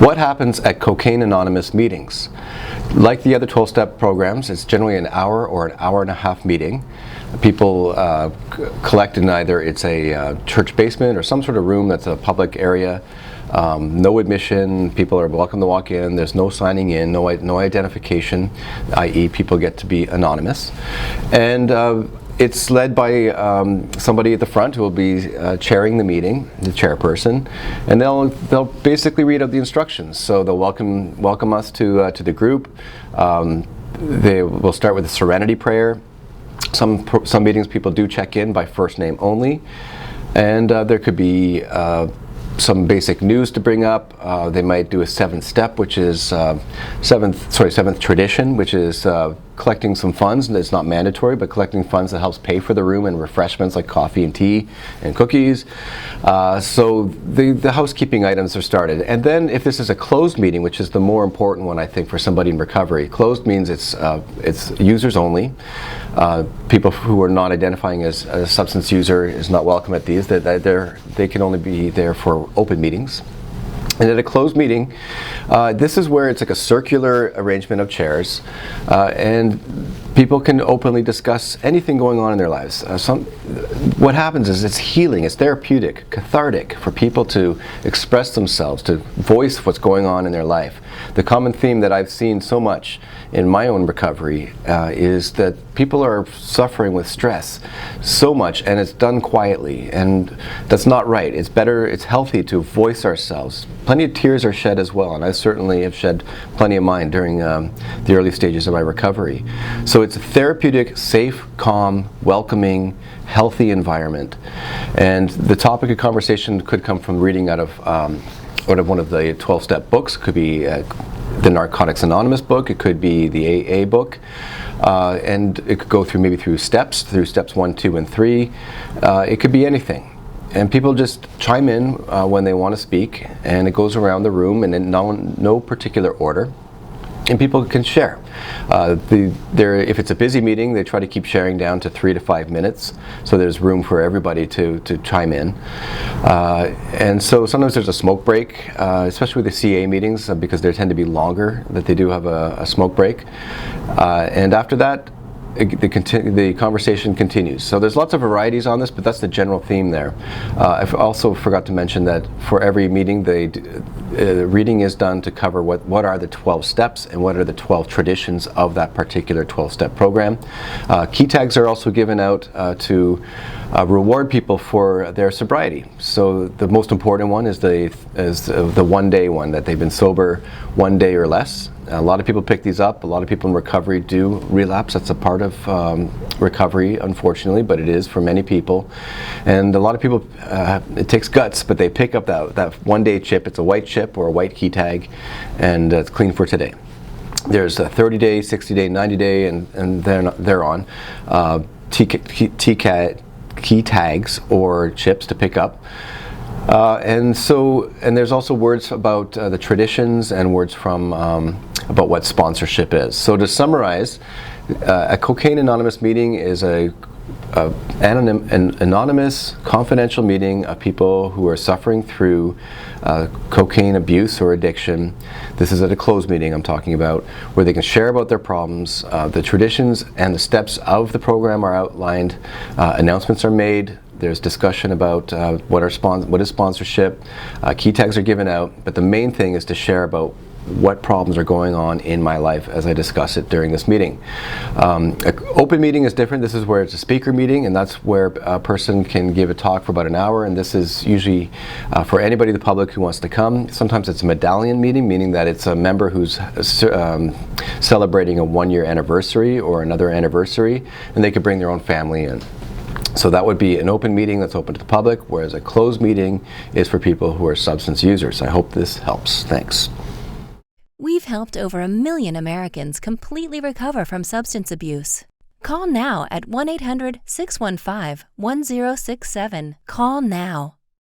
What happens at Cocaine Anonymous meetings? Like the other 12-step programs, it's generally an hour or an hour and a half meeting. People collect in either it's a church basement or some sort of room that's a public area. No admission, people are welcome to walk in, there's no signing in, no identification, i.e. people get to be anonymous. And it's led by somebody at the front who will be chairing the meeting, the chairperson, and they'll basically read out the instructions. So they'll welcome us to the group. They will start with a serenity prayer. Some meetings people do check in by first name only, and there could be some basic news to bring up. They might do a seventh step, which is seventh tradition, which is collecting some funds, and it's not mandatory, but collecting funds that helps pay for the room and refreshments like coffee and tea and cookies. So the housekeeping items are started. And then if this is a closed meeting, which is the more important one, I think, for somebody in recovery, closed means it's users only. People who are not identifying as a substance user is not welcome at these. They can only be there for open meetings. And at a closed meeting, this is where it's like a circular arrangement of chairs, and people can openly discuss anything going on in their lives. What happens is it's healing, it's therapeutic, cathartic for people to express themselves, to voice what's going on in their life. The common theme that I've seen so much in my own recovery is that people are suffering with stress so much, and it's done quietly, and that's not right. It's better, it's healthy to voice ourselves. Plenty of tears are shed as well, and I certainly have shed plenty of mine during the early stages of my recovery. So it's a therapeutic, safe, calm, welcoming, healthy environment. And the topic of conversation could come from reading out of one of the 12-step books. It could be the Narcotics Anonymous book, it could be the AA book, and it could go through steps 1, 2, and 3. It could be anything. And people just chime in when they want to speak, and it goes around the room and in no particular order. And people can share. If it's a busy meeting, they try to keep sharing down to 3 to 5 minutes, so there's room for everybody to chime in. And so sometimes there's a smoke break, especially with the CA meetings, because they tend to be longer, that they do have a smoke break. And after that, the conversation continues. So there's lots of varieties on this, but that's the general theme there. I also forgot to mention that for every meeting, the reading is done to cover what are the 12 steps and what are the 12 traditions of that particular 12-step program. Key tags are also given out to reward people for their sobriety. So the most important one is the one-day one, that they've been sober 1 day or less. A lot of people pick these up. A lot of people in recovery do relapse. That's a part of recovery, unfortunately, but it is for many people. And a lot of people, it takes guts, but they pick up that one-day chip. It's a white chip or a white key tag, and it's clean for today. There's a 30-day, 60-day, 90-day, and they're on. Key tags or chips to pick up. And there's also words about the traditions and words from about what sponsorship is. So to summarize, a Cocaine Anonymous meeting is an anonymous, confidential meeting of people who are suffering through cocaine abuse or addiction. This is at a closed meeting I'm talking about, where they can share about their problems. The traditions and the steps of the program are outlined. Announcements are made. There's discussion about what is sponsorship. Key tags are given out, but the main thing is to share about what problems are going on in my life as I discuss it during this meeting. An open meeting is different. This is where it's a speaker meeting, and that's where a person can give a talk for about an hour, and this is usually for anybody in the public who wants to come. Sometimes it's a medallion meeting, meaning that it's a member who's celebrating a 1-year anniversary or another anniversary, and they could bring their own family in. So that would be an open meeting that's open to the public, whereas a closed meeting is for people who are substance users. I hope this helps. Thanks. We've helped over 1 million Americans completely recover from substance abuse. Call now at 1-800-615-1067. Call now.